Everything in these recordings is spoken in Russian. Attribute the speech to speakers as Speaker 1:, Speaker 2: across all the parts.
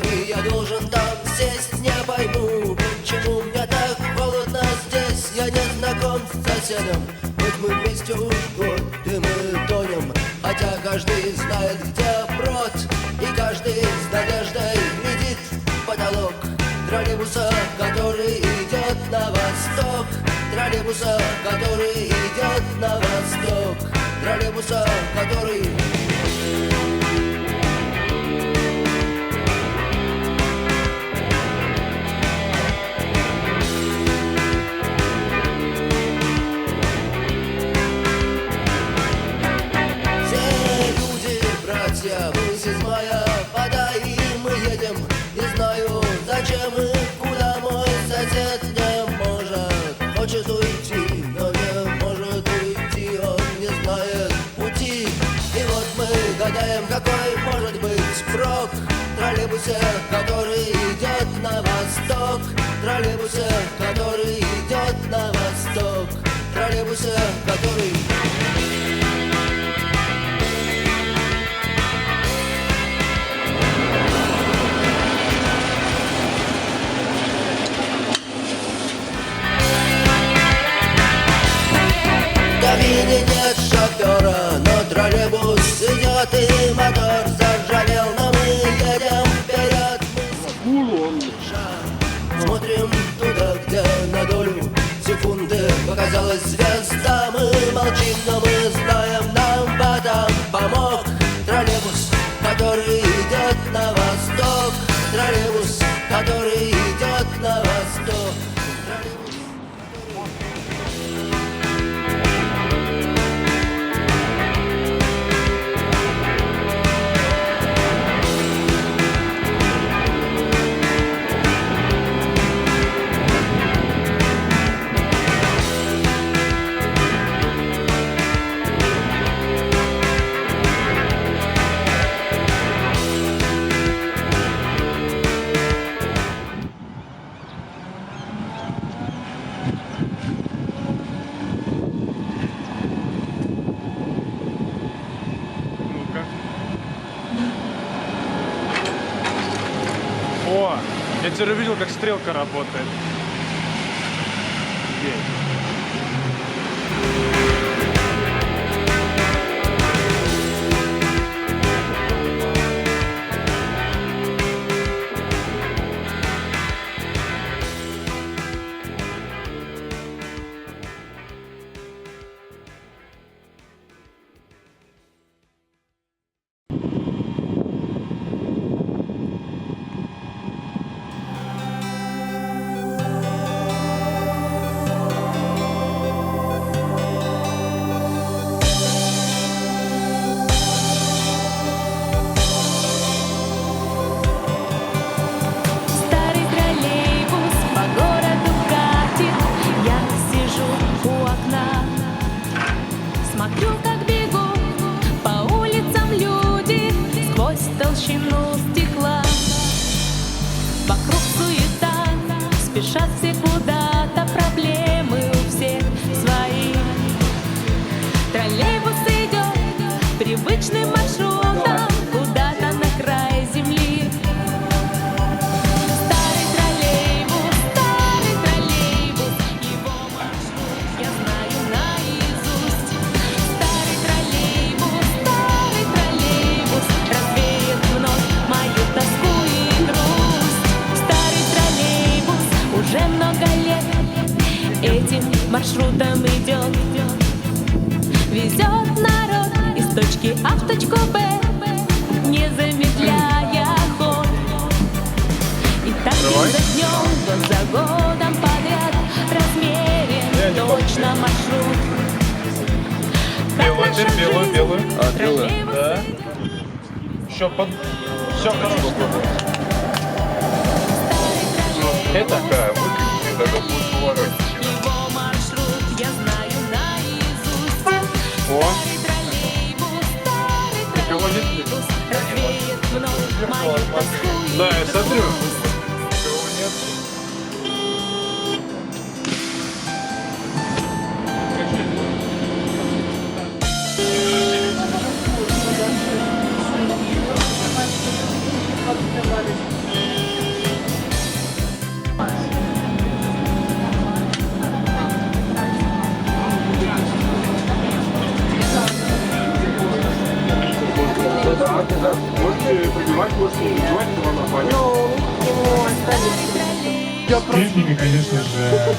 Speaker 1: И я должен там сесть. Не пойму, почему мне так холодно здесь. Я не знаком с соседом, хоть мы вместе уж год, и мы тонем. Хотя каждый знает, где брод, и каждый с надеждой глядит в потолок троллейбуса, который идет на восток. Троллейбуса, который идет на восток. Троллейбуса, который... Мы седьмая вода, и мы едем. Не знаю, зачем и куда мой сосед не может. Хочет уйти, но не может уйти. Он не знает пути. И вот мы гадаем, какой может быть прок в троллейбусе, который идет на восток. Троллейбусе, который идет на восток. Троллейбусе, который... В кабине нет шофера, но троллейбус идет, и мотор заржавел, но мы едем вперед. Мы смотрим туда, где на долю секунды показалась звезда. Мы молчим, но мы знаем, нам в этом помог троллейбус, который идет на восток. Троллейбус, который идет на восток.
Speaker 2: О, я теперь увидел, как стрелка работает.
Speaker 3: Спешат все куда-то, проблемы у всех свои. Троллейбус идет привычным маршрутом куда-то на край земли. Старый троллейбус, его маршрут я знаю наизусть. Старый троллейбус, развеет вновь мою тоску и грусть. Старый троллейбус уже много лет этим маршрутом идет, везет народ из той
Speaker 2: А теперь белую, белую.
Speaker 4: А, белая.
Speaker 2: Да. Еще под... Все хорошо. Это?
Speaker 4: Такая выглядит, даже будет поворот.
Speaker 3: Его маршрут я знаю наизусть.
Speaker 2: О,
Speaker 3: Никого нет? Развеет вновь мою тоску и
Speaker 2: да, я смотрю.
Speaker 3: грусть.
Speaker 4: Никого нет.
Speaker 2: Можете прибивать, можете не прибивать, это вам нормально.
Speaker 5: С техникой, конечно же,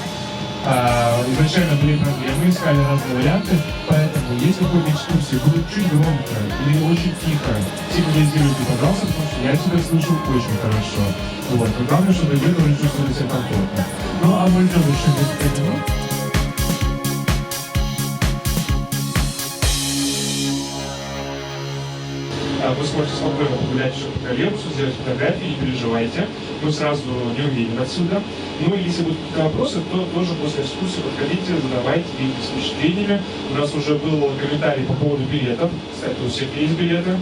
Speaker 5: изначально были проблемы, искали разные варианты, поэтому если какой-то экскурсии будет чуть громко или очень тихо, сигнализируйте, пожалуйста, потому что я тебя слышу очень хорошо. Вот. Но главное, чтобы вы тоже чувствовали себя комфортно. Ну, а мы идем еще несколько минут. Вы сможете спокойно погулять еще по троллейбусу, сделать фотографии, не переживайте. Мы сразу не уедем отсюда. Ну и если будут какие-то вопросы, то тоже после экскурсии подходите, задавайте, делитесь впечатлениями. У нас уже был комментарий по поводу билетов. Кстати, у всех есть билеты.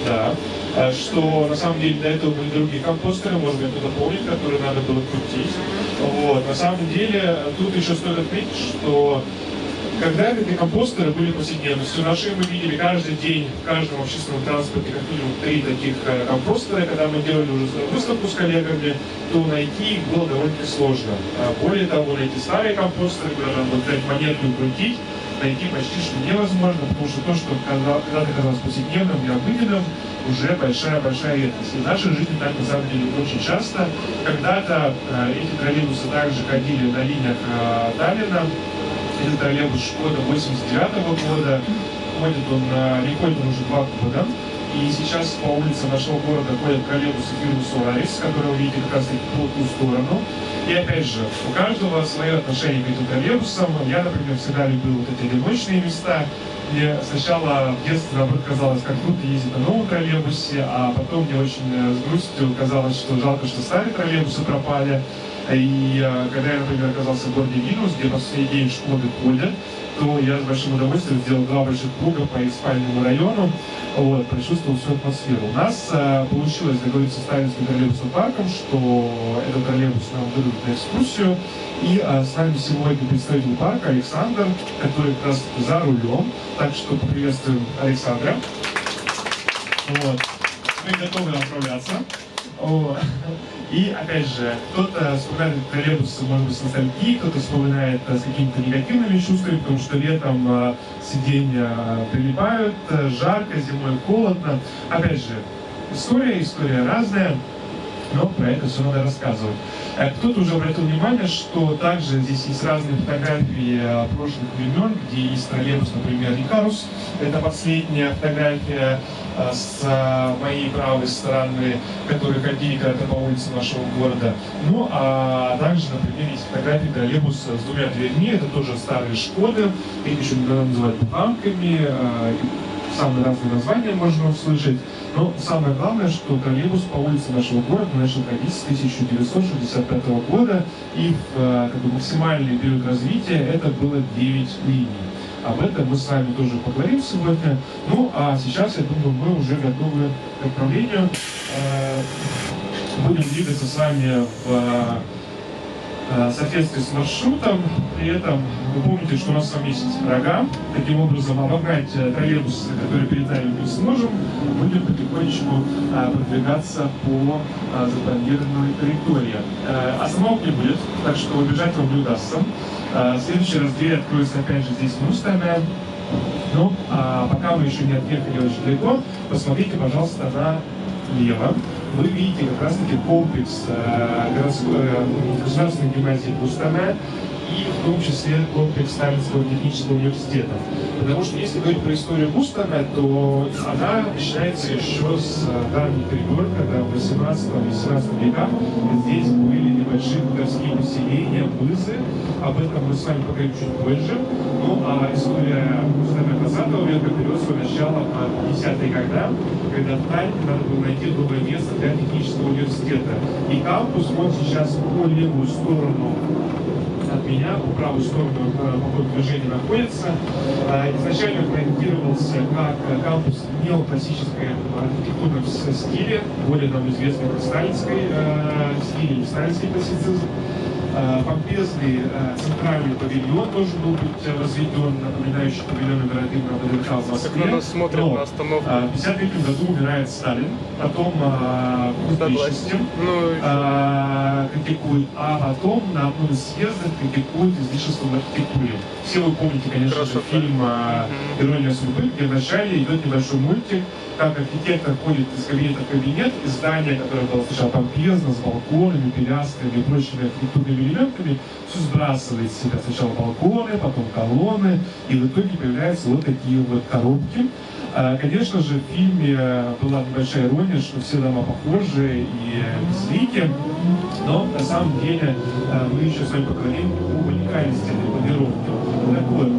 Speaker 5: Да. Что на самом деле до этого были другие компостеры, может быть, кто-то помнит, которые надо было крутить. Вот. На самом деле, тут еще стоит отметить, что когда-то эти компостеры были повседневностью нашей, мы видели каждый день в каждом общественном транспорте как минимум 3 таких компостера. Когда мы делали уже выставку с коллегами, то найти их было довольно-таки сложно. Более того, найти старые компостеры, когда надо было взять монету и крутить, найти почти что невозможно, потому что то, что когда-то казалось повседневным и обыденным, уже большая редкость. И в нашей жизни так на самом деле очень часто. Когда-то эти троллейбусы также ходили на линиях Таллина. Это троллейбус Шкода 89-го года, не ходит он уже 2 года. И сейчас по улице нашего города ходят троллейбусы фирмы Solaris, которые вы видите как раз таки по ту сторону. И опять же, у каждого свое отношение к этим троллейбусам. Я, например, всегда любил вот эти одиночные места. Мне сначала в детстве, наоборот, казалось, как круто ездить на новом троллейбусе, а потом мне очень с грустью казалось, что жалко, что старые троллейбусы пропали. И когда я, например, оказался в городе Вильнюс, где по сей день Шкоды ходят, то я с большим удовольствием сделал 2 больших круга по их спальному району, вот, прочувствовал всю атмосферу. У нас получилось договориться с Таллинским троллейбусным парком, что этот троллейбус нам выдадут на экскурсию. И с нами сегодня представитель парка Александр, который как раз за рулем. Так что поприветствуем Александра. Вот. Мы готовы отправляться. И опять же, кто-то вспоминает троллейбусы, может быть, с ностальгией, кто-то вспоминает с какими-то негативными чувствами, потому что летом сиденья прилипают, жарко, зимой холодно. Опять же, история разная, но про это все надо рассказывать. Кто-то уже обратил внимание, что также здесь есть разные фотографии прошлых времен, где есть троллейбус, например, Икарус. Это последняя фотография с моей правой стороны, которые ходили когда-то по улице нашего города. Ну, а также, например, есть фотографии троллейбуса с 2 дверьми. Это тоже старые Шкоды. Их еще иногда называют буханками. Самые разные названия можно услышать. Но самое главное, что троллейбус по улице нашего города начал ходить с 1965 года. И в максимальный период развития это было 9 линий. Об этом мы с вами тоже поговорим сегодня. Ну, а сейчас, я думаю, мы уже готовы к отправлению. Будем двигаться с вами в соответствии с маршрутом. При этом вы помните, что у нас с вами есть рога. Таким образом, обогнать троллейбус, который перед нами мы не сможем, будем потихонечку продвигаться по запланированной траектории. Остановок не будет, так что убежать вам не удастся. В следующий раз дверь откроется опять же здесь внутренняя. Ну, а пока мы еще не отъехали очень далеко, посмотрите, пожалуйста, налево. Вы видите как раз-таки комплекс государственной гимназии Пустая. и в том числе комплекс Сталинского технического университета. Потому что если говорить про историю Мустана, то она начинается еще с давних времен, когда в 18-18 веках здесь были небольшие городские поселения, бызы. Об этом мы с вами поговорим чуть позже. Ну а история Мустана 20 века берет свое начало в 50-е годы, когда в Таллине надо было найти другое место для технического университета. И кампус, он сейчас по левую сторону от меня, по правую сторону по ходу движения находится. Изначально проектировался как кампус в неоклассическом архитектурном стиле, более нам известный как сталинский стиль или сталинский классицизм. Помпезный центральный павильон должен был быть возведен, напоминающий павильон оперативного ВДНХ в Москве.
Speaker 2: Так на нас смотрят
Speaker 5: Но
Speaker 2: на остановку.
Speaker 5: в 1953 году умирает Сталин, потом личностью критикует, а потом на одном из съездов критикует излишество в архитектуре. Все вы помните, конечно же, фильм «Ирония судьбы», где вначале идет небольшой мультик, как архитектор ходит из кабинета в кабинет, и здание, которое было сначала помпезно, с балконами, пилястрами и прочими архитектурными элементами, все сбрасывает с себя сначала балконы, потом колонны, и в итоге появляются вот такие вот коробки. Конечно же, в фильме была небольшая ирония, что все дома похожи и безликие, но на самом деле мы еще с вами поговорим об уникальности этой планировки. Так вот,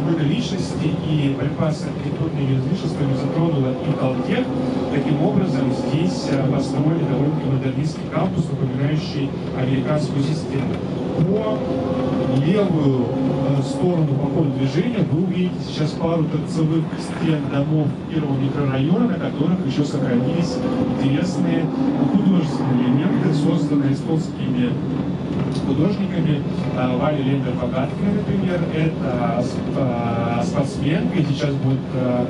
Speaker 5: культа личности и борьба с архитектурными излишествами затронула и Калтех. Таким образом, здесь построили довольно-таки модернистский кампус, напоминающий американскую систему. По левую сторону по ходу движения вы увидите сейчас пару торцевых стен домов первого микрорайона, на которых еще сохранились интересные художественные элементы, созданные эстонскими художниками. Валя Лендер-Богаткина, например, это спортсменка, и сейчас будет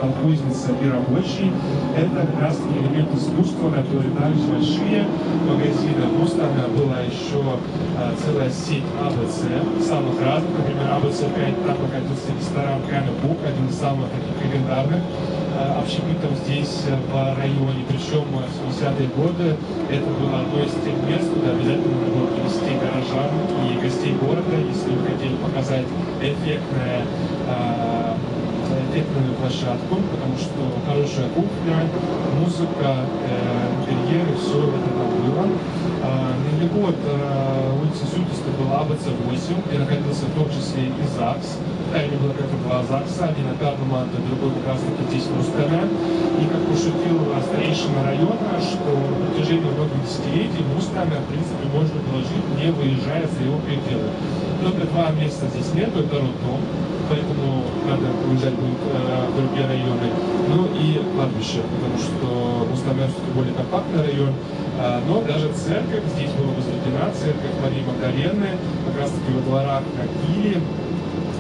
Speaker 5: колхозница и рабочий. Это как раз элемент искусства, которые также большие магазины. Мустана была еще целая сеть АБЦ, самых разных, например, АБЦ-5, там находился ресторан Кана Бук, один из самых таких легендарных общепитов здесь в районе. Причем в 70-е годы это было одно из тех мест, куда обязательно надо было привезти горожан и гостей города, если вы хотели показать эффектную площадку, потому что хорошая кухня, музыка, интерьеры, все это там было. Недалеко от улицы Сютиста была АБЦ-8, где находился в том числе и ЗАГС. Не было как два ЗАГСа, один на Пятом, а другой как раз таки здесь в Мустане. И как пошутил старейшина района, что на протяжении многих десятилетий в Мустане, в принципе, можно было жить, не выезжая за его пределы. Только два места здесь нет, это роддом, поэтому надо уезжать будет в другие районы. Ну и кладбище, потому что Мустане все-таки более компактный район. Но даже церковь здесь была возведена, церковь Марии Магдалены, как раз таки во дворах на Киле.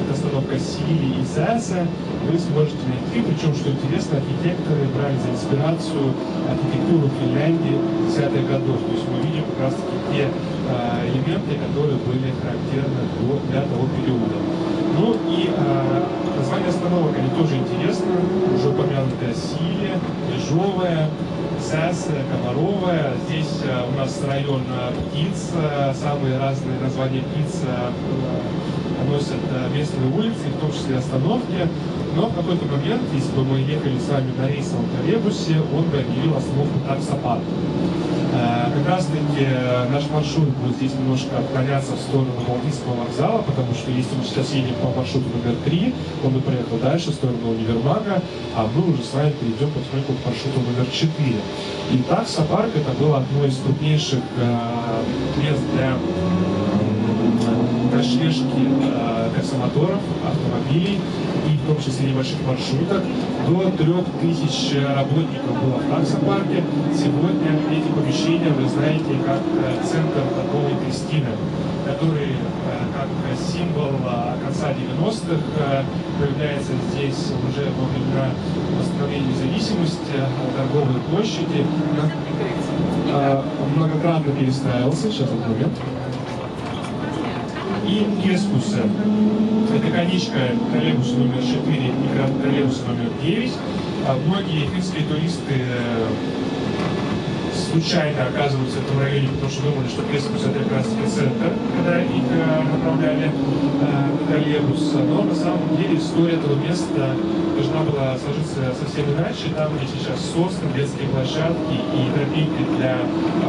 Speaker 5: Это остановка Сили и Сяса, вы сможете найти. Причем, что интересно, архитекторы брали за инспирацию архитектуру Финляндии 50-х годов. То есть мы видим как раз таки те элементы, которые были характерны для того периода. Ну и название остановок, они тоже интересны. Уже упомянутая Сили, Ежовая, Сяса, Комаровая. Здесь у нас район птиц, самые разные названия птиц носят местные улицы, в том числе остановки. Но в какой-то момент, если бы мы ехали с вами на рейсовом троллейбусе, он бы объявил остановку Таксопарк. Как раз таки наш маршрут будет здесь немножко отклоняться в сторону Балтийского вокзала, потому что если мы сейчас едем по маршруту номер 3, он бы проехал дальше в сторону универмага, а мы уже с вами перейдем потихоньку к маршруту номер 4. И Таксопарк это было одно из крупнейших мест для ночлежки таксомоторов, автомобилей и в том числе небольших маршруток. До 3000 работников было в таксопарке. Сегодня эти помещения вы знаете как центр торговой Кристины, который как символ конца 90-х появляется здесь уже во времена восстановления независимости, торговой площади. Многократно перестраивался, сейчас один момент. И Кескусы. Это конечка троллейбуса номер 4 и троллейбуса номер 9. Многие финские туристы случайно оказываются в этом районе, потому что думали, что Пресс-Плюс это как раз центр, когда их направляли на троллейбус. Но на самом деле история этого места должна была сложиться совсем иначе. Там, где сейчас сосны, детские площадки и тропинки для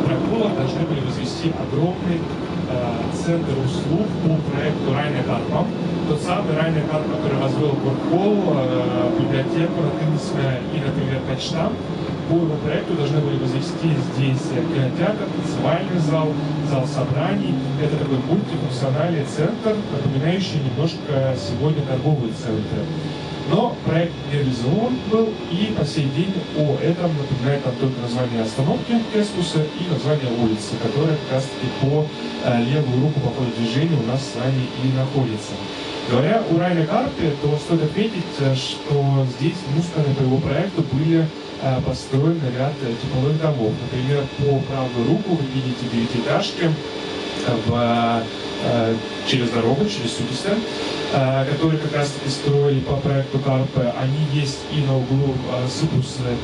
Speaker 5: прогулок, должны были возвести огромный центр услуг по проекту Райне Карпа. Тот самый Райне Карп, который возвел Горхол, библиотеку, и, например, почтамт. По его проекту должны были возвести здесь кинотеатр, танцевальный зал, зал собраний. Это такой мультифункциональный центр, напоминающий немножко сегодня торговые центры. Но проект не реализован был, и по сей день о этом напоминает нам только название остановки Пресс-Плюса и название улицы, которая как раз-таки по левую руку по ходу движения у нас с вами и находится. Говоря о Райне Карпе, то стоит отметить, что здесь мусканы по его проекту были построены ряд типовых домов. Например, по правую руку вы видите девятиэтажки через дорогу, через Сутисе, которые как раз таки строили по проекту Карпе. Они есть и на углу Сыпуса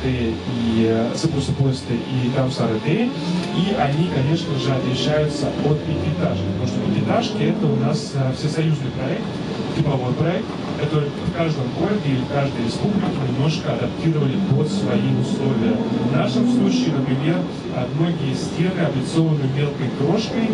Speaker 5: Плесты и Камсары-Т. И они, конечно же, отличаются от пятиэтажек. Потому что пятиэтажки это у нас всесоюзный проект, типовой проект, который в каждом городе или в каждой республике немножко адаптировали под свои условия. В нашем случае, например, многие стены облицованы мелкой крошкой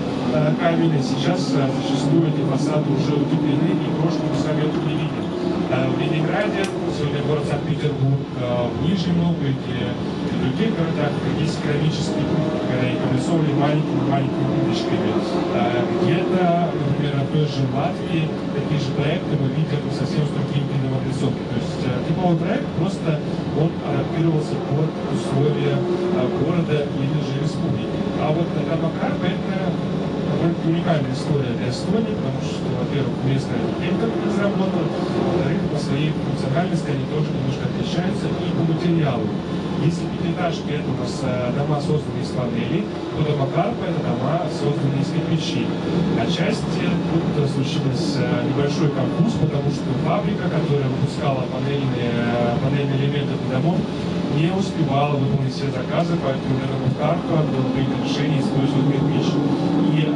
Speaker 5: каменной. Сейчас зачастую эти фасады уже утеплены, и крошку мы с вами эту не видим. В Ленинграде, сегодня город Санкт-Петербург, в Нижнем Новгороде и в других городах есть керамические кухни, когда их облицовали маленькими удочками. Где-то, например, на той же Латвии такие же проекты мы видим совсем с другим видом облицовки. То есть типовой проект просто он адаптировался под условия города или же республики. А вот Райне Карпе это уникальная история для Эстонии, потому что, во-первых, местная архитектура не заработала, во-вторых, по своей функциональности они тоже немножко отличаются и по материалу. Если пятиэтажки это у нас дома, созданные из панелей, то Райне Карпе это дома, созданные из кирпичей. Отчасти тут случился небольшой конфуз, потому что фабрика, которая выпускала панельные элементы для домов, не успевала выполнить все заказы, поэтому для Райне Карпе было принято решение использовать кирпич. И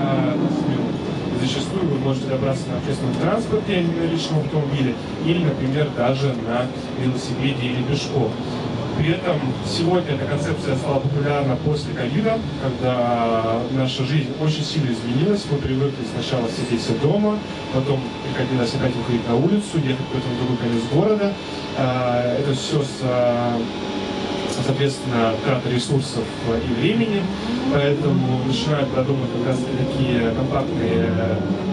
Speaker 5: зачастую вы можете добраться на общественном транспорте, а не на личном автомобиле, или, например, даже на велосипеде или пешком. При этом сегодня эта концепция стала популярна после ковида, когда наша жизнь очень сильно изменилась. Мы привыкли сначала сидеть дома, потом приходилось опять выходить на улицу, ехать в какой-то другой конец города. Это все соответственно, трата ресурсов и времени, поэтому начинают продумывать как раз такие компактные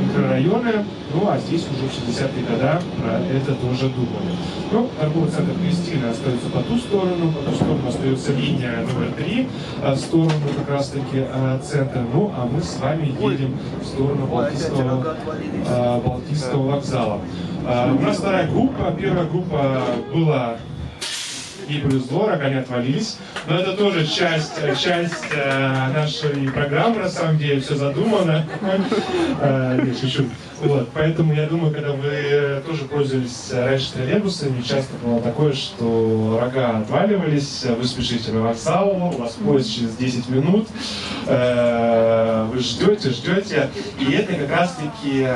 Speaker 5: микрорайоны, ну а здесь уже в 60-е годы про это тоже думали. Ну, торговый центр Кристина остается по ту сторону остается линия номер 3, в сторону как раз таки центра, ну а мы с вами едем в сторону Балтийского вокзала. У нас вторая группа, первая группа была и повезло, рога не отвалились. Но это тоже часть нашей программы, на самом деле, все задумано. Нет, шучу. Вот, поэтому я думаю, когда вы тоже пользовались раньше троллейбусами, часто было такое, что рога отваливались, вы спешите на вокзал, у вас поезд через 10 минут, вы ждете, и это как раз-таки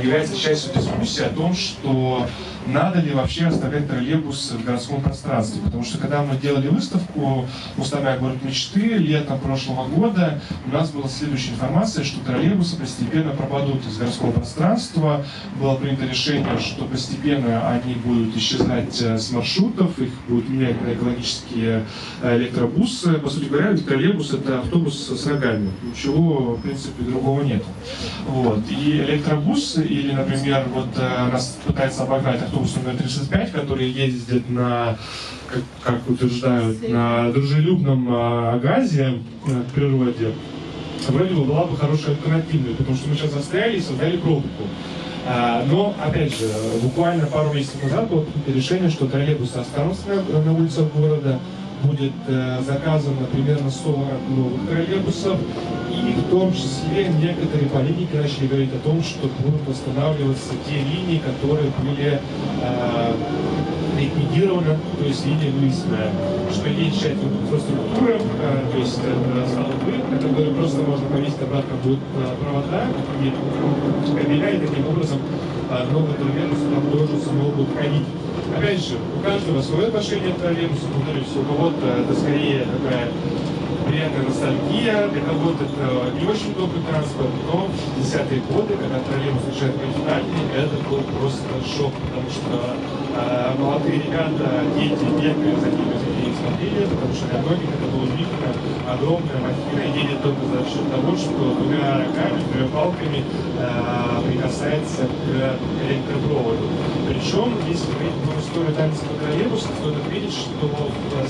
Speaker 5: является частью дискуссии о том, что надо ли вообще оставлять троллейбус в городском пространстве. Потому что когда мы делали выставку «Мостовая город мечты» летом прошлого года, у нас была следующая информация, что троллейбусы постепенно пропадут из городского пространства. Было принято решение, что постепенно они будут исчезать с маршрутов, их будут менять на экологические электробусы. По сути говоря, троллейбус — это автобус с рогами. Ничего, в принципе, другого нет. Вот. И электробусы, или, например, вот нас пытается обогнать автобус номер 35, который ездит на, как утверждают, на дружелюбном газе в природе, вроде бы была бы хорошая альтернатива, потому что мы сейчас застряли и создали пробку. Но, опять же, буквально пару месяцев назад было решение, что троллейбусы останутся на улицах города, будет заказано примерно 40 новых троллейбусов, и в том числе некоторые политики начали говорить о том, что будут восстанавливаться те линии, которые были ликвидирована, то есть линия вывесенная, что есть часть инфраструктуры, то есть столбы, это просто можно повесить обратно будут провода и кабеля, и таким образом новые троллейбусы там тоже смогут ходить. Опять же, у каждого свое отношение к троллейбусу, повторюсь, у кого-то это скорее такая приятная ностальгия, для кого-то это не очень удобный транспорт, но в 10-е годы, когда троллейбус начинает быть в Таллине, это был просто шок, потому что молодые ребята, дети бегали за ними смотрели, потому что для многих это было удивительно, огромная махина едет только за счет того, что двумя рогами, двумя палками прикасается к электропроводу. Причем, если говорить про историю таллинского троллейбуса, стоит отметить, что в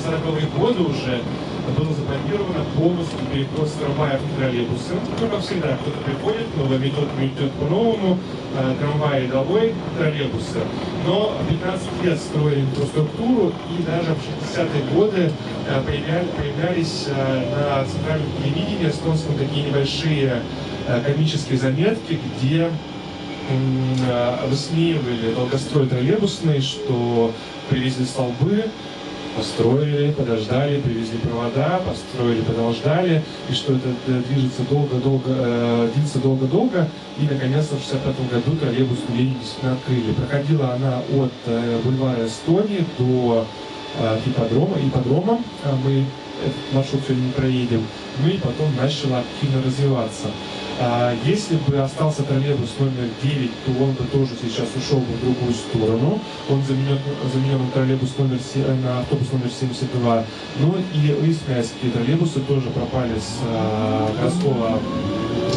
Speaker 5: 40-е годы уже было запланировано полностью перекос трамваев в троллейбусы. Ну, как всегда, кто-то приходит, новая методика идет по-новому, трамваи долой, троллейбусы. Но 15 лет строили инфраструктуру, и даже в 60-е годы появлялись на центральном телевидении эстонском такие небольшие комические заметки, где высмеивали долгострой троллейбусный, что привезли столбы, построили, подождали, привезли провода, построили, подождали, и что это длится долго-долго, и наконец-то в 65 году троллейбусную линию действительно открыли. Проходила она от бульвара Эстонии до ипподрома, мы этот маршрут сегодня не проедем, ну и потом начала активно развиваться. Если бы остался троллейбус номер 9, то он бы тоже сейчас ушел бы в другую сторону. Он заменен на троллейбус на автобус номер 72. Ну и измайльские троллейбусы тоже пропали с городского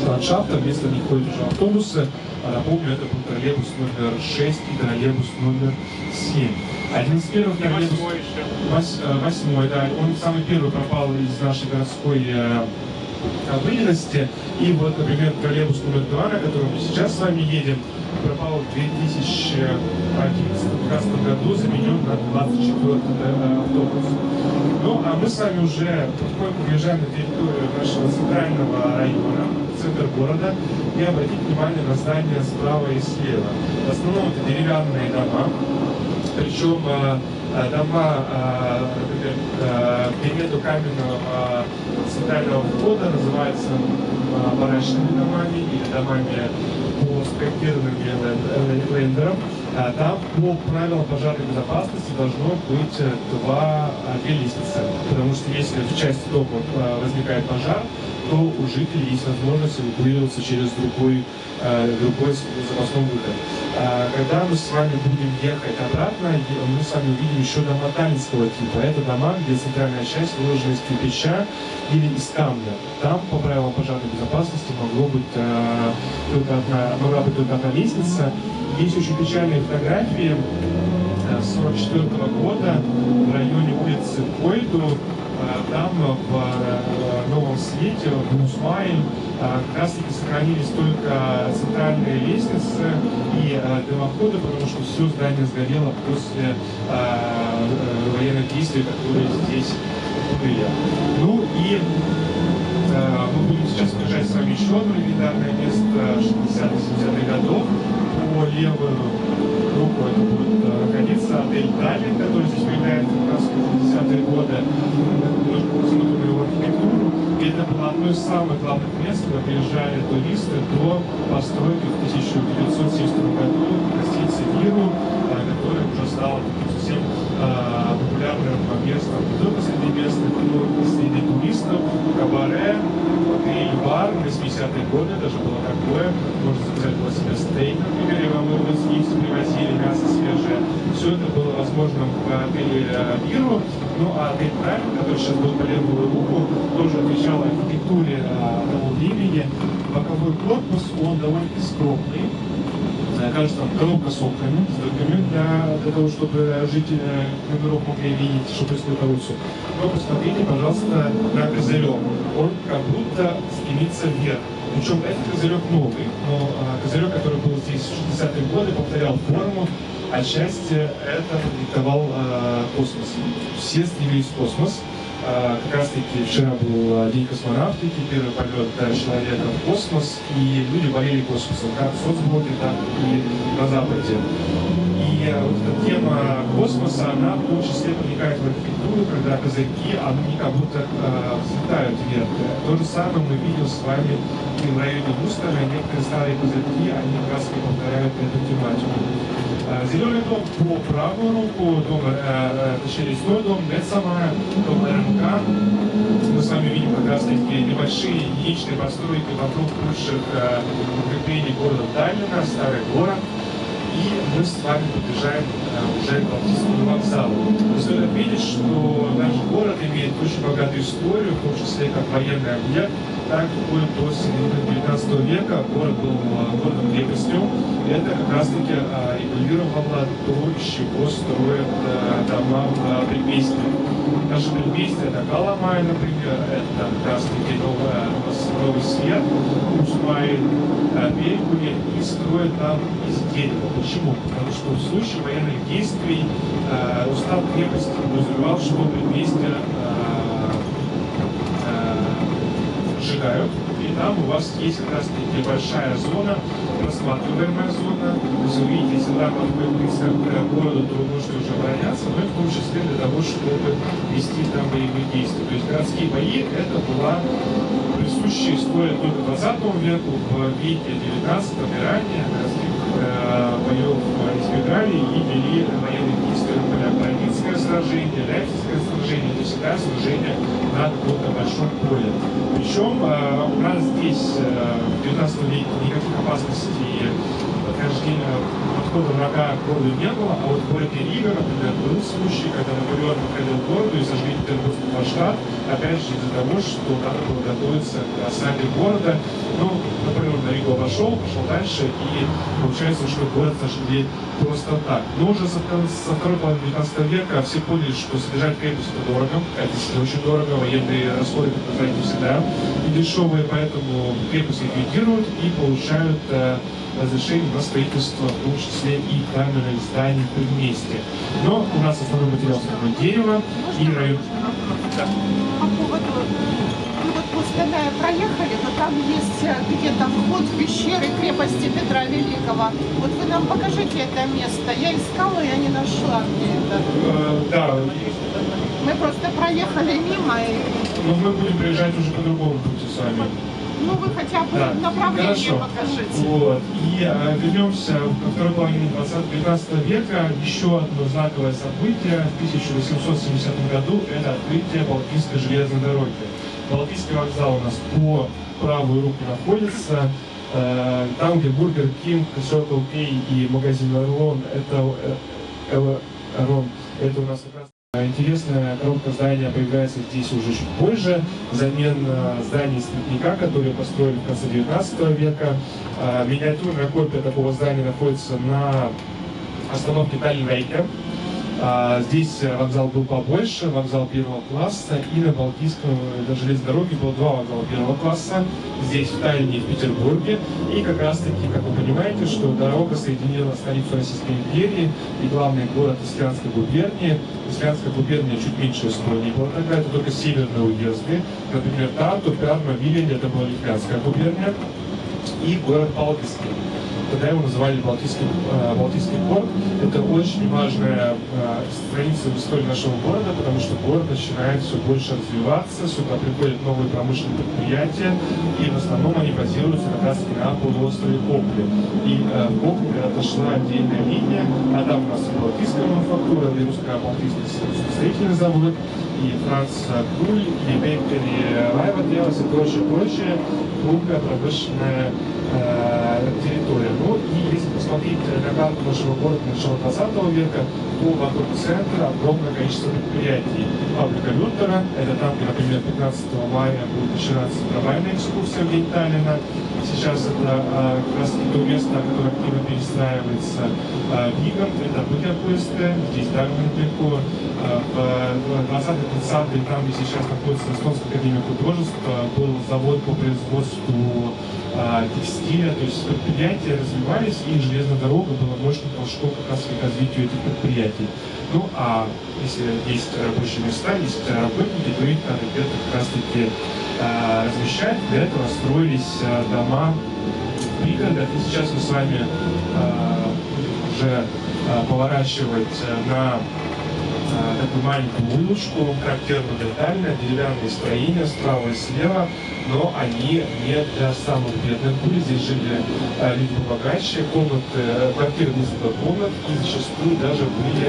Speaker 5: ландшафта. Вместо них ходят уже автобусы. Напомню, это был троллейбус номер 6 и троллейбус номер 7. Один из первых троллейбусов, 8, да, он самый первый пропал из нашей городской выделенности. И вот, например, троллейбус номер 2, на котором мы сейчас с вами едем, пропал в 2011 году, заменен на 24-й автобус. Ну, а мы с вами уже потихоньку въезжаем на территорию нашего центрального района, центр города, и обратите внимание на здания справа и слева. В основном это деревянные дома, причем дома, периметр каменного центрального входа называются барачными домами или домами по спроектированным лендерам. Там по правилам пожарной безопасности должно быть две лестницы, потому что если в части дома возникает пожар, то у жителей есть возможность эвакуироваться через другой запасной выход. Когда мы с вами будем ехать обратно, мы с вами увидим еще дома таллинского типа. Это дома, где центральная часть выложена из кирпича или из камня. Там по правилам пожарной безопасности могла быть только одна лестница. Есть очень печальные фотографии 1944 года в районе улицы Койду. Там в Новом Свете, в Усмайль, как раз таки сохранились только центральные лестницы и дымоходы, потому что все здание сгорело после военных действий, которые здесь были. Ну и мы будем сейчас проезжать с вами еще одно легендарное место 60-70-х годов. По левую руку это будет находиться отель Таллин, который здесь появляется как раз в 50-е годы. Немножко посмотрим на его архитектуру. И это было одно из самых главных мест, куда приезжали туристы до постройки в 1972 году гостиницы «Виру», которая уже стала совсем популярным местом не только среди местных, но и среди туристов. Кабаре, гриль-бар, 80-е годы даже было такое. Можно заказать у себе стейк, например, и вам его съесть, привозили мясо свежее. Все это было возможно в отеле «Виру». Ну а отель «Таллин», который сейчас был по левую руку, тоже отвечал архитектуре того времени. Боковой корпус, он довольно-таки скромный. Кажется, там коробка с окнами, с дырками для того, чтобы жители номеров могли видеть, что происходит на улице. Но посмотрите, пожалуйста, на козырек. Он как будто стремится вверх. Причем этот козырек новый, но козырек, который был здесь в 60-е годы, повторял форму. Отчасти это продиктовал космос. Все стремились в космос. Как раз таки вчера был день космонавтики, первый полет человека в космос, и люди болели космосом, как в соцблоге, так и на Западе. И вот эта тема космоса, она в том числе проникает в архитектуру, когда козырьки, они как будто взлетают вверх. То же самое мы видим с вами и в районе Вустера. Некоторые старые козырьки, они как раз повторяют эту тематику. Зеленый дом по правую руку, точнее лесной дом, это самая дом РМК. Мы с вами видим как раз таки небольшие единичные постройки вокруг бывших укреплений города Таллина, старый город. И мы с вами подъезжаем уже к Балтийскому вокзалу. Стоит отметить, что наш город имеет очень богатую историю, в том числе как военный объект. Так, вплоть до середины 19 века город был городом-крепостью. И это как раз-таки регулировало то, из чего строят дома в предместье. Наше предместье — это Коломай, например, это как раз-таки Новый Свет, Узмай, Берегуни, и строят там из дерева. Почему? Потому что в случае военных действий устав крепости подразумевал, что предместье сжигают, и там у вас есть как раз таки большая зона, рассматриваемая зона. То есть вы видите, если там находится близко к городу, то вы можете уже обороняться, но и в том числе для того, чтобы вести там боевые действия. То есть городские бои — это была присущая история только 20 веку, в веке 19 и ранее городских боев избегали и вели военные действия. Например, Бородинское сражение, Лейпцигское сражение — это всегда сражение на каком-то большом поле. Причем у нас здесь в 19 веке никаких опасностей подхода врага к городу не было, а вот в городе Рига, например, был случай, когда Наполеон подходил к городу и сожгли Петербургский форштадт, опять же из-за того, что надо было готовиться к осаде города. Ну, Наполеон на Ригу пошел дальше, и получается, что город сожгли просто так. Но уже со второй половины 19 века все поняли, что содержать крепость — это дорого, это очень дорого, военные расходы, как вы знаете, всегда и дешевые, поэтому крепость ликвидируют и получают разрешение на строительство, в том числе и каменных зданий в предместье. Но у нас основной материал — дерево и район. Да.
Speaker 6: По поводу, вы вот после проехали, но там есть где-то вход в пещеры крепости Петра Великого. Вот вы нам покажите это место. Я искала, я не нашла, где это.
Speaker 5: Да.
Speaker 6: Мы просто проехали мимо.
Speaker 5: Но мы будем приезжать уже по другому пути с вами.
Speaker 6: Ну, вы хотя бы направление покажите.
Speaker 5: Вот. И вернемся ко второй половине 19 века. Еще одно знаковое событие в 1870 году — это открытие Балтийской железной дороги. Балтийский вокзал у нас по правую руку находится. Там, где Бургер Кинг, Circle K и магазин Эрлон, это у нас как раз интересная коробка здания появляется здесь уже чуть позже, взамен зданий Степняка, которые построили в конце 19 века. Миниатюрная копия такого здания находится на остановке Таллин-Рейке. Здесь вокзал был побольше, вокзал первого класса, и на Балтийской железной дороге было два вокзала первого класса, здесь в Таллине и в Петербурге. И как раз таки, как вы понимаете, что дорога соединила столицу Российской империи и главный город Исландской губернии. Исландская губерния чуть меньше истории была тогда, это только северные уезды, например, Тарту, Перма, Вилене, это была Лифляндская губерния, и город Балтийский. Тогда его называли Балтийский порт. Это очень важная страница в истории нашего города, потому что город начинает все больше развиваться, сюда приходят новые промышленные предприятия, и в основном они базируются как раз на полуострове Копли. И в Копли отошла отдельная линия, а там у нас и Балтийская мануфактура, и русско-балтийский строительный завод, и Франц Круль, и Бейкер, и Райва делалась, и прочее, крупная промышленная территория. Ну и если посмотреть на карту нашего города начала 20 века, то вокруг центра огромное количество предприятий. Фабрика Лютера, это там, где, например, 15 мая будет начинаться трамвайная экскурсия в день Таллина. Сейчас это как раз то место, которое активно перестраивается. Вигант, это Будапешт, здесь также недалеко. В 20-30-е, там, где сейчас находится Эстонская академия художества, был завод по производству текстиля, то есть предприятия развивались, и железная дорога была мощным толчком как раз к развитию этих предприятий. Ну а если есть рабочие места, есть работники, то их надо где-то как раз таки размещать. Для этого строились дома в пригородах, и сейчас мы с вами уже поворачивать на такую маленькую улочку, характерно детально, деревянные строения справа и слева, но они не для самых бедных были. Здесь жили люди побогаче, квартиры несколько комнат, и зачастую даже были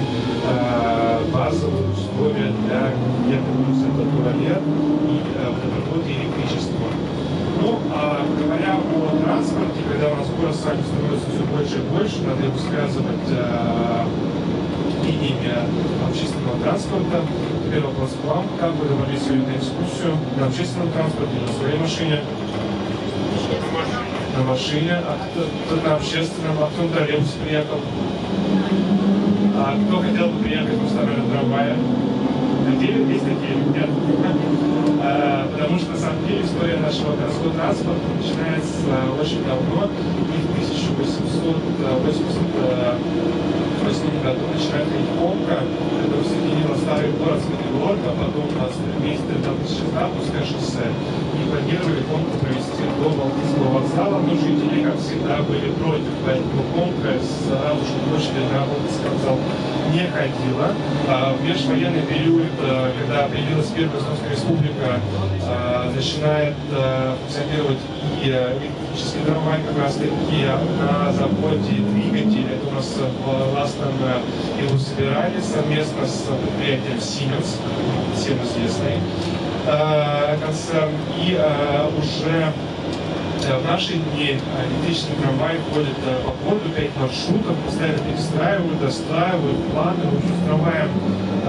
Speaker 5: базовые условия для бедных, это туалет и водопровод и электричество. Ну, говоря о транспорте, когда у нас город с вами становится все больше и больше, надо его связывать линиями общественного транспорта. Теперь вопрос к вам. Как вы добрались сегодня на экскурсию? На общественном транспорте, на своей машине? На машине. А кто на общественном? А кто на троллейбусе приехал? А кто хотел бы приехать в сторону трамвая? Хотели? Есть такие? Нет? Потому что, на самом деле, история нашего городского транспорта начинается очень давно, и в 1888 году начинает ходить Комка, которая соединила старый город с Владивостоком, а потом у нас вместе 2000 Запуское шоссе, и планировали Комку провести до Балтийского вокзала, но жители, как всегда, были против, поэтому Комка с Радужной площади на Балтийский вокзал не ходила. В межвоенный период, когда появилась Первая Эстонская республика, начинает функционировать и электрический трамвай, как раз таки на заводе двигателя. Это у нас в Ластом его собирали совместно с предприятием Siemens, всем известный концерн. И уже в наши дни электрический трамвай ходит по городу, 5 маршрутов, постоянно перестраивают, достраивают, планы. С трамваем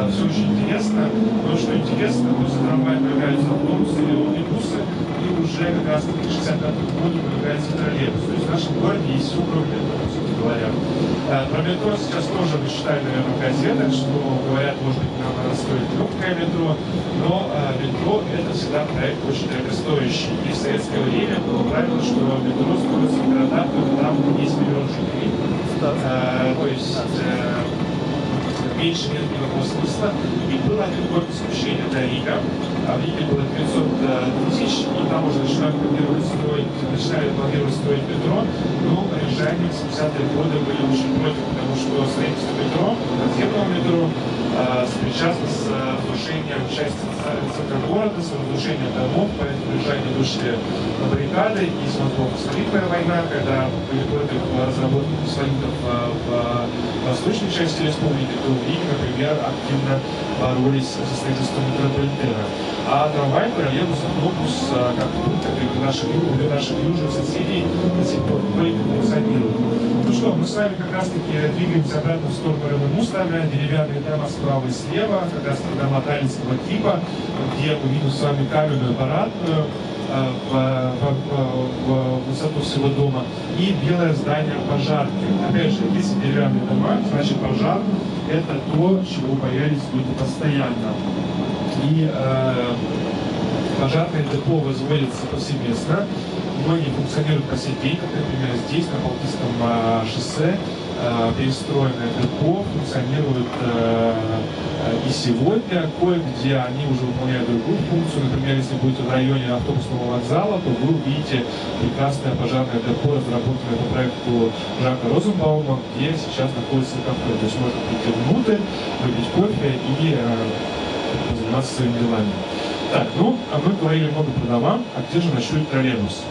Speaker 5: все очень интересно, но что интересно, после трамвая появляются автобусы или троллейбусы, и уже как раз к 65-му году появляется троллейбус. То есть в нашем городе есть все, кроме метро, по сути говоря. Про метро сейчас тоже вы читали, наверное, в газетах, что говорят, может быть, нам надо строить легкое метро, но метро это всегда проект очень дорогостоящий. И в советское время было правило, что метро строится в городах, там 10 миллионов жителей. То есть меньше нет никакого смысла. И было один город исключения, это Рига. В Риге было 900 тысяч, и там уже начинали планировать строить метро, но рижане в 70-е годы были очень против, потому что строительство метро, подземного метро, причастно с разрушением части центра города, с разрушением домов, поэтому рижане вышли на баррикады, и смогла Великая война, когда были против разработки фосфоритов в восточной части республики, то в Риге, например, активно боролись за строительство метрополитена. А трамвай, троллейбус, автобус, как для наших южных соседей до сих пор функционирует. Ну что, мы с вами как раз таки двигаемся обратно в сторону района Мустана, деревянные дома справа и слева, как раз дома таллинского типа, где мы видим с вами каменную парадную в высоту всего дома, и белое здание пожарки. Опять же, если деревянные дома, значит пожар – это то, чего боялись люди постоянно. И пожарные депо возводятся повсеместно. Многие функционируют по сей день, как, например, здесь, на Балтийском шоссе, перестроенное депо функционирует и сегодня. Кое-где они уже выполняют другую функцию. Например, если будете в районе автобусного вокзала, то вы увидите прекрасное пожарное депо, разработанное по проекту Жака Розенбаума, где сейчас находится кафе. То есть можно прийти внутрь, выпить кофе и заниматься своими делами. Так, ну, а мы говорили много про дома, а где же ночует троллейбус?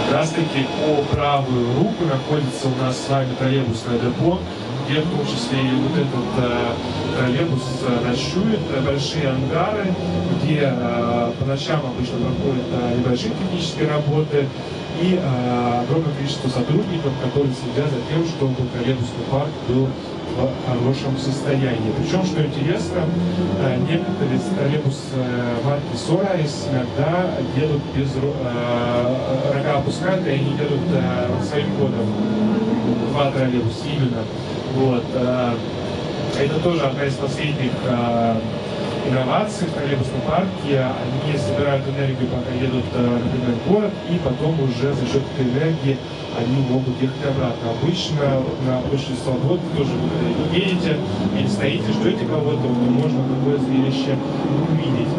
Speaker 5: Как раз таки по правую руку находится у нас с вами троллейбусное депо, где в том числе и вот этот троллейбус ночует, большие ангары, где по ночам обычно проходят небольшие технические работы, и огромное количество сотрудников, которые следят за тем, чтобы троллейбусный парк был в хорошем состоянии. Причем, что интересно, некоторые троллейбусы марки Solaris иногда едут без рога опускают, и они едут своим ходом. Два троллейбуса именно. Вот. Это тоже одна из последних инноваций в троллейбусном парке. Они собирают энергию, пока едут, например, в город, и потом уже за счет этой энергии они могут ехать обратно. Обычно на площади Свободы тоже вы едете или стоите, ждете кого-то, то можно такое зрелище увидеть.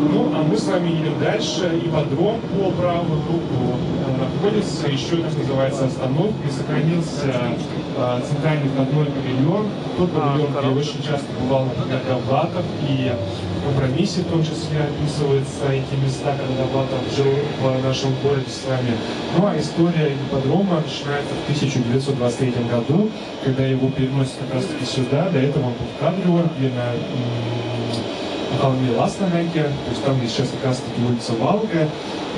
Speaker 5: Ну, а мы с вами едем дальше. Ипподром по правую руку находится, еще так называется остановка, и сохранился центральный входной павильон, тот павильон, где очень часто бывал, например, Довлатов, и в компромиссе в том числе описываются эти места, когда Довлатов жил в нашем городе с вами. Ну а история ипподрома начинается в 1923 году, когда его переносят как раз таки сюда. До этого он был в Кадриорге, на холме Ластанеке, то есть там, где сейчас как раз таки улица Валка.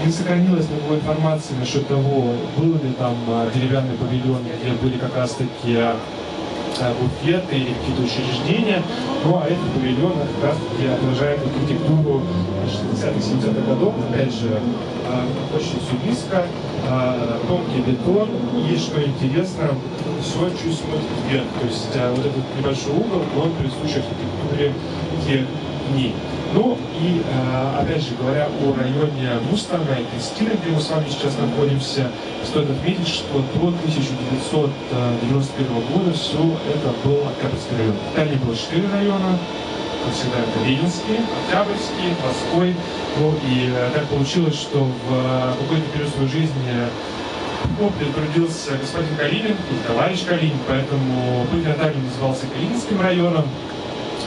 Speaker 5: Не сохранилась никакой информации насчет того, был ли там деревянный павильон, где были как раз таки буфеты или какие-то учреждения. Ну а этот павильон как раз таки отражает архитектуру 60-70-х годов. Опять же, очень все близко, тонкий бетон, и, что интересно, все чуть смотрит вверх. То есть вот этот небольшой угол, он присущ архитектуре тех дней. Ну и, опять же, говоря о районе Мустана и Кристины, где мы с вами сейчас находимся, стоит отметить, что до 1991 года все это был Октябрьский район. Далее было 4 района, как всегда, это Ленинский, Октябрьский, Морской. Ну и так получилось, что в какой-то период своей жизни трудился господин Калинин и товарищ Калинин, поэтому Пыльный назывался Калининским районом.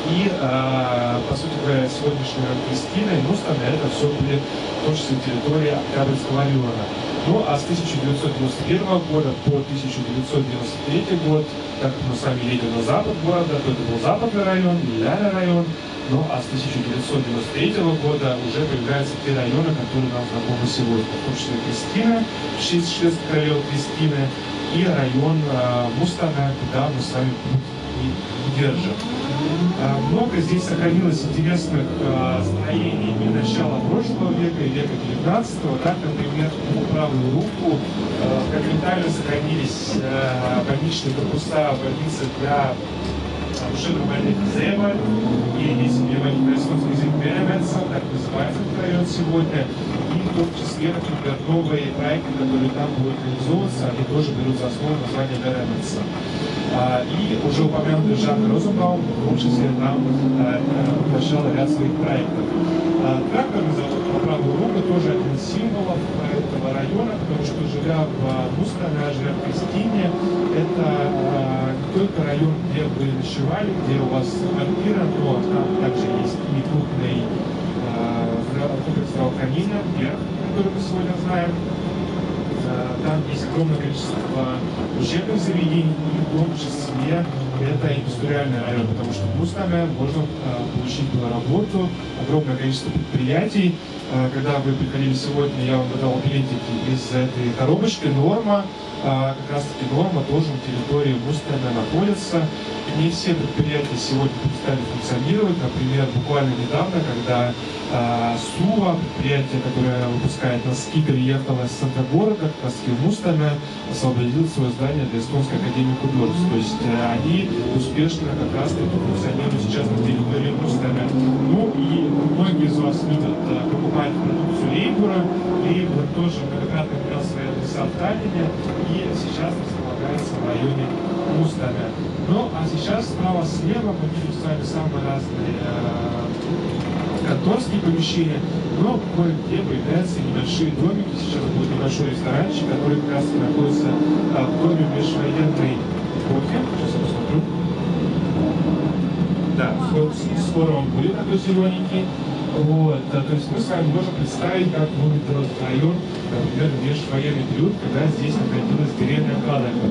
Speaker 5: И, по сути говоря, сегодняшний район Кристина и Мустана — это все были в том числе территория Октябрьского района. Ну а с 1991 года по 1993 год, так как мы с вами едем на запад города, то это был западный район, Лиляный район. Ну а с 1993 года уже появляются те районы, которые нам знакомы сегодня, в том числе Кристина, шведский район Кристины и район Мустана, куда мы с вами путь и держим. Много здесь сохранилось интересных строений начала прошлого века и века 19-го. Так, например, по правую руку фрагментально сохранились больничные корпуса больницы для больных Зева, или, если переводить на эстонский язык, Беременса, так называется этот район сегодня. И в том числе, например, новые проекты, которые там будут реализовываться, они тоже берут за основу название Беременса. И уже упомянутый Жак Розенбаум, в том числе там начал ряд своих проектов. Тракторный завод по правую руку тоже один из символов этого района, потому что, живя в Мустане, живя в Кристине, это не только район, где вы ночевали, где у вас квартира, но там также есть и крупный комплекс здравоохранения, ВЕРХ, который мы сегодня знаем. Там есть огромное количество учебных заведений, и в том числе это индустриальный район, потому что в Мустане можно получить работу, огромное количество предприятий. Когда вы приходили сегодня, я вам выдал билетики из этой коробочки. Норма, как раз таки Норма тоже на территории Мустана находится. Не все предприятия сегодня перестали функционировать. Например, буквально недавно, когда Сува, предприятие, которое выпускает носки, переехало из центра города, как раз в Мустане, освободило свое здание для Эстонской академии художеств. То есть они успешно как раз таки функционируют сейчас на территории Мустана. Ну и многие из вас любят покупать продукцию Лейбура. Лейбур тоже многократно имел свои адреса в Таллине и сейчас располагается в районе Мустана. Ну а сейчас справа-слева мы видим с вами самые разные конторские помещения, но кое-где появляются небольшие домики. Сейчас будет небольшой ресторанчик, который как раз находится в доме межвоенной эпохи. Сейчас я посмотрю. Да, скоро он будет такой зелененький. Вот, то есть мы с вами можем представить, как выглядит этот район, например, в межвоенный период, когда здесь находилась деревня Кадака.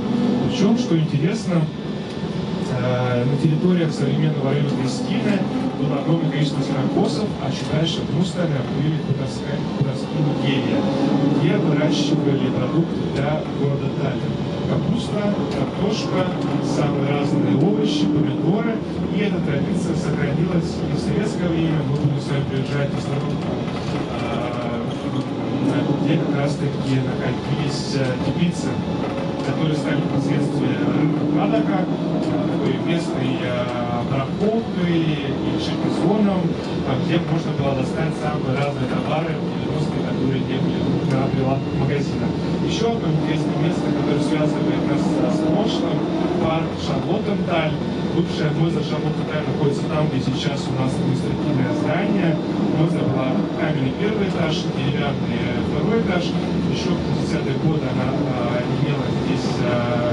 Speaker 5: Причем, что интересно, на территориях современного района Кристины было огромное количество сенокосов, а чуть дальше в Мустане были хуторские деревья, где выращивали продукты для города Таллин. Капуста, картошка, самые разные овощи, помидоры. И эта традиция сохранилась и в советское время. Мы будем с вами приезжать в основном, где как раз таки находились теплицы, которые стали впоследствии рынком Кадака, такой местной парковкой и шикизоном, где можно было достать самые разные товары в 90-е, которые не были на прилавках магазина. Еще одно интересное место, которое связывает нас с прошлым, парк Шарлоттенталь. Бывшая Мойза Шарлоттенталь находится там, где сейчас у нас административное здание. Мойза была каменный первый этаж, деревянный второй этаж. еще в 50-е годы она имела здесь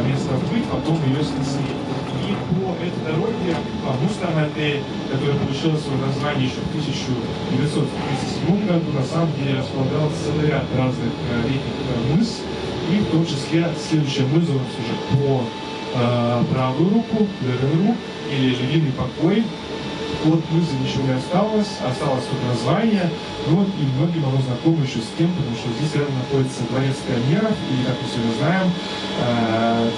Speaker 5: место быть, потом ее снесли. И по этой дороге Мустаматей, которая получила свое название еще в 1937 году, на самом деле располагал целый ряд разных летних мыс, и в том числе следующая мыс у нас уже по правую руку, ЛРНРУ, или Львиный покой. От мызы ничего не осталось, осталось только название, но и многим оно знакомо еще с тем, потому что здесь рядом находится дворец пионеров, и, как мы сегодня знаем,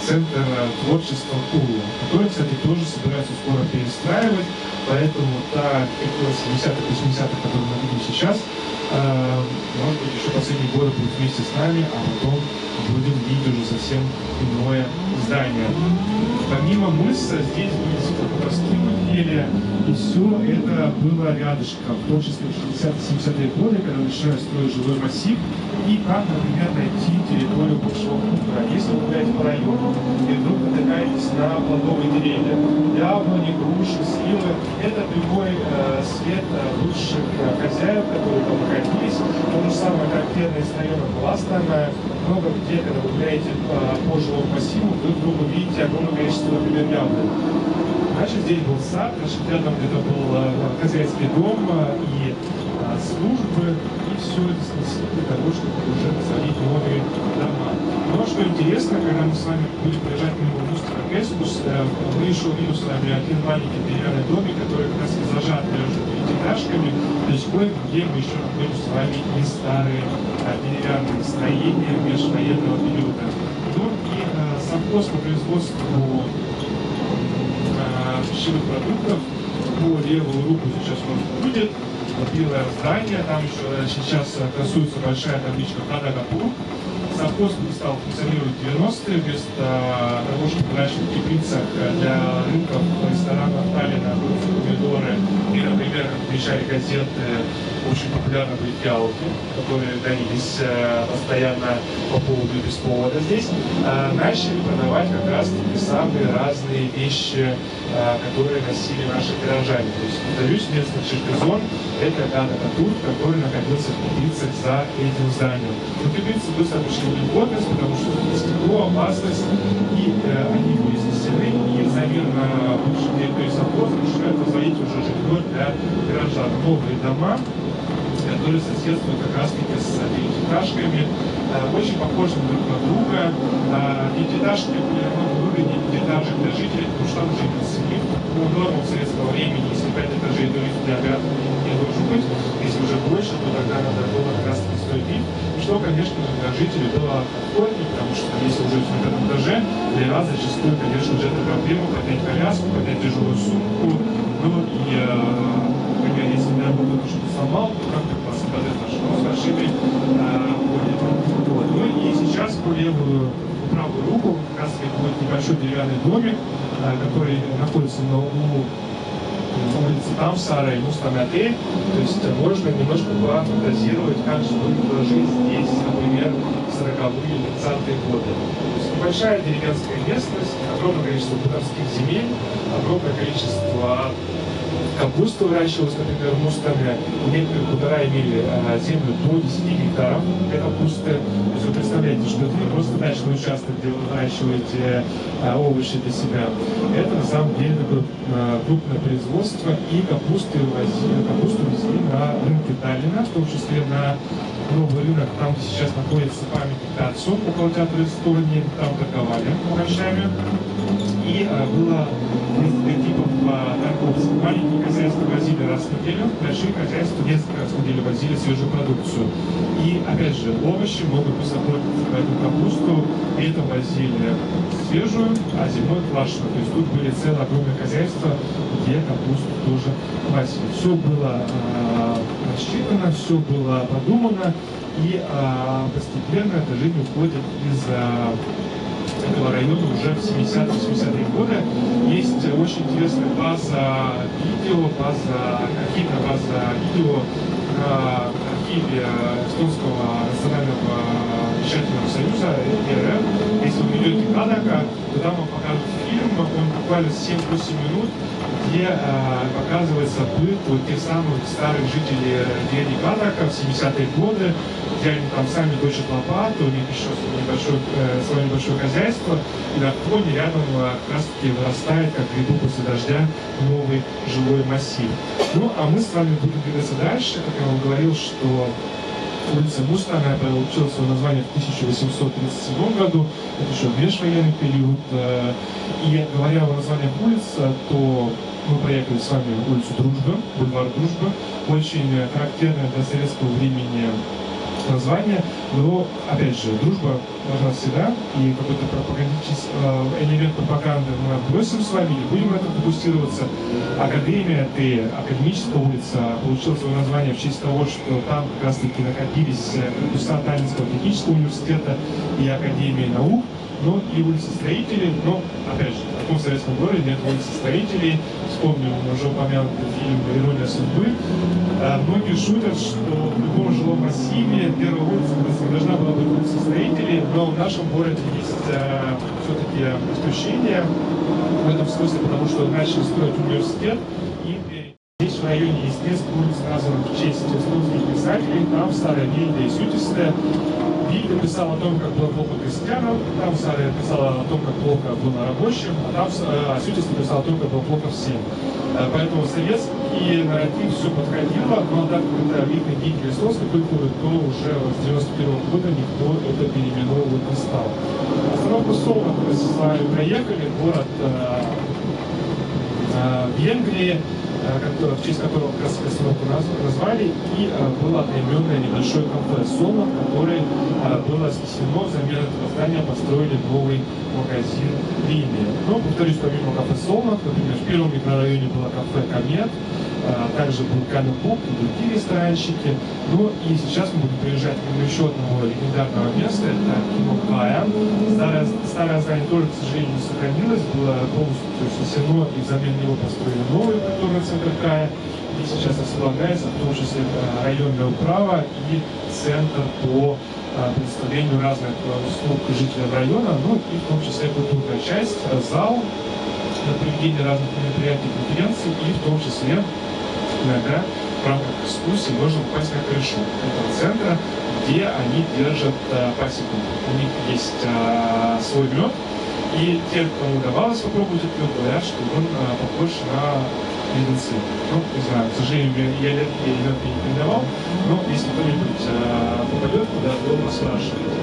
Speaker 5: центр творчества Кулу, который, кстати, тоже собираются скоро перестраивать, поэтому та 70-х, 80-х, которую мы видим сейчас, может быть, еще последние годы будет вместе с нами, а потом будем видеть уже совсем иное здание. Помимо мыса, здесь были действительно по-простому деле, и все это было рядышком, в том числе в 60-70-е годы, когда начинают строить жилой массив, и как, например, найти территорию бывшего хутора. Если вы гуляете по району и вдруг натыкаетесь на плодовые деревья, яблони, груши, сливы, это прямой свет бывших хозяев, которые там находились. То же самое характерно из района Пластана. Много где, когда вы гуляете по жилому массиву, вы вдруг увидите огромное количество, например, яблок. Значит, здесь был сад, значит, рядом где-то был хозяйский дом и службы, и все это снесли для того, чтобы уже посадить новые дома. Но что интересно, когда мы с вами будем проезжать мимо Мустера Кэспус, мы еще увидим с вами один маленький деревянный домик, который как раз и зажат между пятиэтажками, то есть кое-где мы еще находим с вами и старые деревянные строения межвоенного периода. Ну и совхоз по производству пищевых продуктов по левую руку сейчас у нас будет белое здание, там еще сейчас красуется большая табличка «Кадагапур». Совхоз стал функционировать в 90-е, вместо того, чтобы раньше в теплицах для рынков, ресторанов Таллина были помидоры и, например, как отмечали газеты, очень популярны были фиалки, которые гонились постоянно по поводу и без повода здесь, начали продавать как раз таки самые разные вещи, которые носили наши горожане. То есть, повторюсь, местный ширкизон – это Кадагапур, который находился в теплицах за этим зданием. Но теплицы быстро пришли в негодность, потому что здесь тепло, опасность, и они были снесены, и взамен на бывшей территории совхоза начинают возводить уже жилье для горожан. Новые дома, которые соседствуют как раз таки с девятиэтажками, очень похожи друг на друга. Девятиэтажки были намного выгоднее пятиэтажек для жителей, потому что там уже имелся лифт. По нормам советского времени, если 5 этажей, то лифт для обязан не должен быть. Если уже больше, то тогда надо было как раз таки строить лифт, что, конечно же, для жителей было комфортнее, потому что если уже на 5 этаже, для вас зачастую, конечно же, это проблема поднять коляску, поднять тяжелую сумку, ну и если я буду что-то сломал, то как-то посмотреть нашего с ошибкой ходит. Вот. Ну и сейчас по левую, по правую руку как раз будет небольшой деревянный домик, который находится на углу улицы Тамсара и Мустаматей. То есть можно немножко пофантазировать, как же выглядела жизнь здесь, например, в 40-е или 30-е годы. То есть небольшая деревенская местность, огромное количество хуторских земель, огромное количество капуста выращивалась, например, в Мустаме. Некоторые хутора имели землю до 10 гектаров для капусты. То есть вы представляете, что это не просто дачный участок, где вы выращиваете овощи для себя. Это на самом деле такое крупное производство, и капусту везли на рынке Таллина, в том числе на новый рынок, там, где сейчас находится памятник Тацу, около театра Эстонии, там торговали овощами. И было несколько типов торговцев. Маленькие хозяйства возили раз в неделю, большие хозяйства несколько раз в неделю возили свежую продукцию. И, опять же, овощи могут посоветоваться, поэтому капусту летом возили свежую, а зимой квашеную. То есть тут были целые огромные хозяйства, где капусту тоже квасили. Все было рассчитано, все было продумано, и постепенно эта жизнь уходит из этого района уже в 70-80-е годы. Есть очень интересная база видео, архивная база видео на архиве Эстонского национального вещательного союза РФ. Здесь если вы идете Кадака, то там вам покажут фильм, он буквально 7-8 минут, где показывается быт вот тех самых старых жителей деревни Кадака в 70-е годы, где они там сами точат лопату, у них еще свое небольшое хозяйство, и на фоне рядом как раз таки вырастает, как грибы после дождя, новый жилой массив. Ну, а мы с вами будем двигаться дальше. Как я вам говорил, что улица Мустаная получила свое название в 1837 году, это еще межвоенный период. И говоря о названиях улиц, то мы проехали с вами улицу Дружбы, бульвар Дружбы, очень характерное для советского времени название, но, опять же, дружба должна всегда, и какой-то элемент пропаганды мы отбросим с вами, не будем в этом фокусироваться. Академия, академическая улица, получила свое название в честь того, что там как раз-таки находились корпуса Таллинского технического университета и Академии наук, но и улицы Строителей, но, опять же, в таком советском городе нет улицы Строителей. Вспомним уже упомянутый фильм «Ирония судьбы». Многие шутят, что в любом жилом массиве первая улица должна была быть улица Строителей, но в нашем городе есть все-таки исключение в этом смысле, потому что начали строить университет, и здесь в районе есть несколько улиц, названных в честь эстонских писателей. Там старая Вильда и Сютисте. Вильда писал о том, как было плохо крестьянам, там Сара писала о том, как плохо было рабочим, а там Сютисте писал о том, как было плохо всем. Поэтому советский нарратив все подходило, но так как это видный деятель эстонской культуры, то уже с 91 года никто это переименовывать не стал. Остановку Солнах мы с вами проехали, город Венгрии, в честь которого как раз остановку назвали, и было одноименное небольшое кафе «Солнах», которое было снесено, взамен этого здания построили новый магазин «Линия». Но, повторюсь, помимо кафе «Солнах», например, в первом микрорайоне было кафе «Комет», также был Камен-Клуб и другие ресторанчики. Ну и сейчас мы будем приезжать к еще одного легендарного места, это кино «Кая». Старое здание тоже, к сожалению, не сохранилось, было полностью снесено, и взамен него построили новый культурный центр «Кая». И сейчас располагается в том числе районная управа и центр по представлению разных услуг жителям района, ну и в том числе культурная часть, зал на проведение разных мероприятий, конференций, и в том числе иногда в рамках экскурсии можно попасть на крышу этого центра, где они держат пасеку. У них есть свой мед, и те, кому удавалось попробовать этот мед, говорят, что он похож на леденцы. Ну, не знаю, к сожалению, я мед не передавал, но если кто-нибудь попадет туда, то спрашивайте.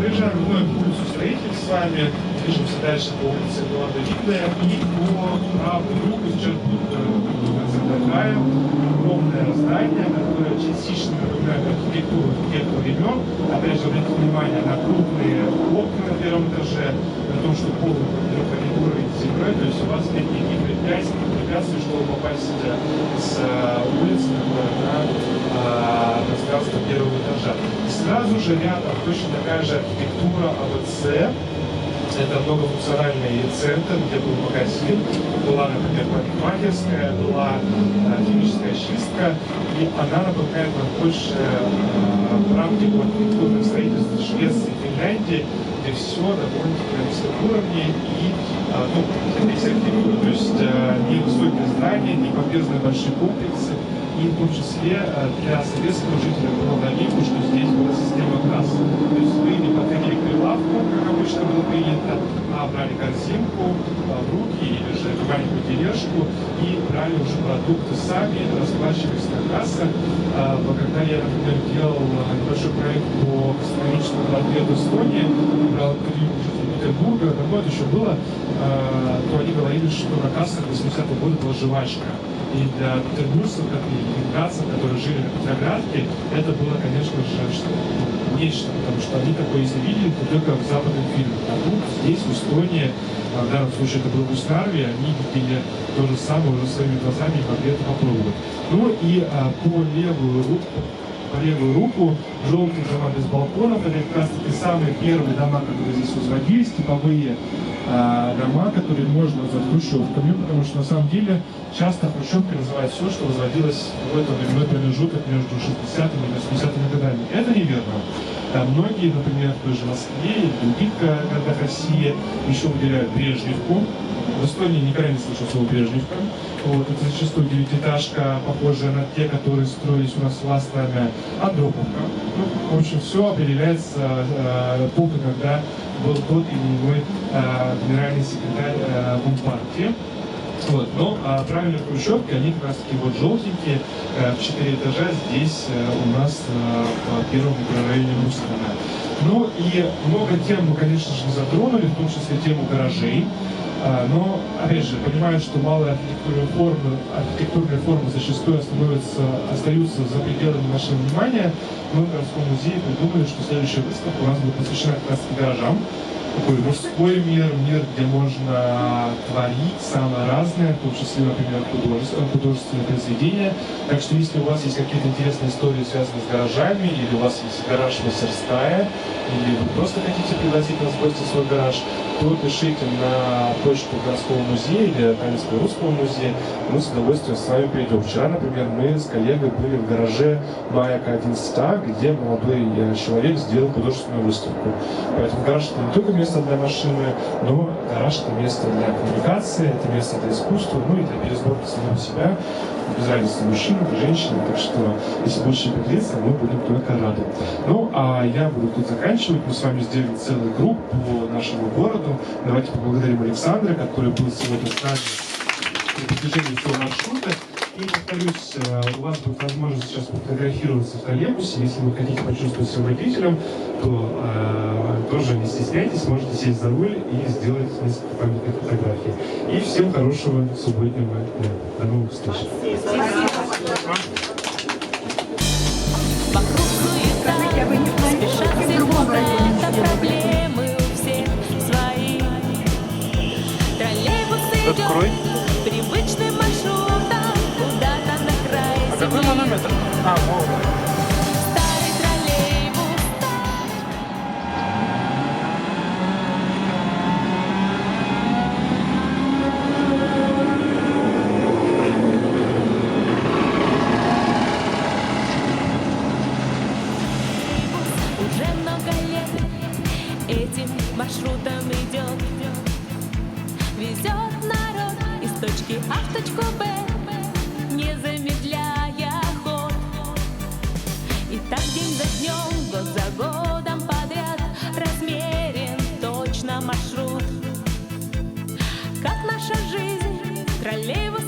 Speaker 5: Проезжаем вновь улицу Строителей с вами, движемся дальше по улице Эдуарда Вильда, и по правую руку сейчас будет центр «Кая», огромное здание, которое частично напоминает архитектуру тех времен. Опять же, обратите внимание на крупные окна на первом этаже, на том, что пол трехкратный уровень землей, то есть у вас нет никаких препятствий, чтобы попасть с улицы на пространство первого этажа. И сразу же рядом точно такая же архитектура АВЦ. Это многофункциональный центр, где был магазин, была, например, парикмахерская, была химическая чистка, и она напоминает нам больше практику архитектурных строительств Швеции и Финляндии, где все довольно-таки на низком уровне и здесь архитектура, то есть не высокие здания, не помпезные большие комплексы, и в том числе для советского жителя было новинку, что здесь была система касс. То есть вы не подходили к прилавку, как обычно было принято, а брали корзинку в руки или же маленькую тележку и брали уже продукты сами, расплачивались на кассах. Когда я, например, делал небольшой проект по гастрономическому портрету Эстонии, брал интервью жителей Петербурга, давно это еще было, то они говорили, что на кассах 80-х годов была жвачка. И для петербуржцев, как и ленинградцев, которые жили на Петроградке, это было, конечно же, нечто, потому что они такое, если видели, то только в западных фильмах. А тут, здесь, в Эстонии, в данном случае это было в Уснарве, они видели то же самое уже своими глазами и могли это попробовать. Ну и по левую руку по левую руку желтые дома без балконов. Это как раз таки самые первые дома, которые здесь возводились, типовые дома, которые можно назвать хрущевками, потому что на самом деле часто хрущевкой называют все, что возводилось в этот временной промежуток между 60-ми и 80-ми годами. Это неверно. Многие, например, в той же Москве и в других городах России еще выделяют Брежневку. В Эстонии никогда не слышал слово Брежневка. Вот, это зачастую девятиэтажка, похожая на те, которые строились у нас властными, Андроповка. Ну, в общем, все определяется эпохой, когда был тот или иной генеральный секретарь Компартии. Вот, но правильные хрущевки, они как раз таки вот желтенькие, в 4 этажа здесь у нас в первом микрорайоне Русского. Ну и много тем мы, конечно же, не затронули, в том числе тему гаражей. Но, опять же, понимаю, что малые архитектурные формы зачастую остаются за пределами нашего внимания. Мы в городском музее придумали, что следующая выставка у нас будет посвящена как раз гаражам. Такой мужской мир, где можно творить самое разное, в том числе, например, художественные произведения. Так что, если у вас есть какие-то интересные истории, связанные с гаражами, или у вас есть гараж мастерская, или вы просто хотите пригласить нас в гости в свой гараж, то пишите на почту городского музея или Каменского русского музея, мы с удовольствием с вами придем. Вчера, например, мы с коллегой были в гараже Маяка 11А, где молодой человек сделал художественную выставку. Поэтому гараж это не только место для машины, но гараж это место для коммуникации, это место для искусства, ну и для пересборки самого себя, без разницы мужчина, женщина. Так что, если больше поделиться, мы будем только рады. Ну, а я буду тут заканчивать. Мы с вами сделали целый круг по нашему городу. Давайте поблагодарим Александра, который был сегодня с нами при протяжении всего маршрута. И повторюсь, у вас будет возможность сейчас фотографироваться в троллейбусе. Если вы хотите почувствовать себя водителем, то тоже не стесняйтесь, можете сесть за руль и сделать несколько памятных фотографий. И всем хорошего субботнего дня. До новых встреч.
Speaker 3: Вокруг суета, спешат все куда-то, проблемы у всех свои. Троллейбус идет привычным маршрутом, куда-то на край земли.
Speaker 2: Какой манометр? Вот.
Speaker 3: Старый троллейбус. Уже много лет этим маршрутом идет, везет народ из точки А в точку Б, не замедляя ход. И так день за днем, год за годом подряд размерен точно маршрут. Как наша жизнь, троллейбус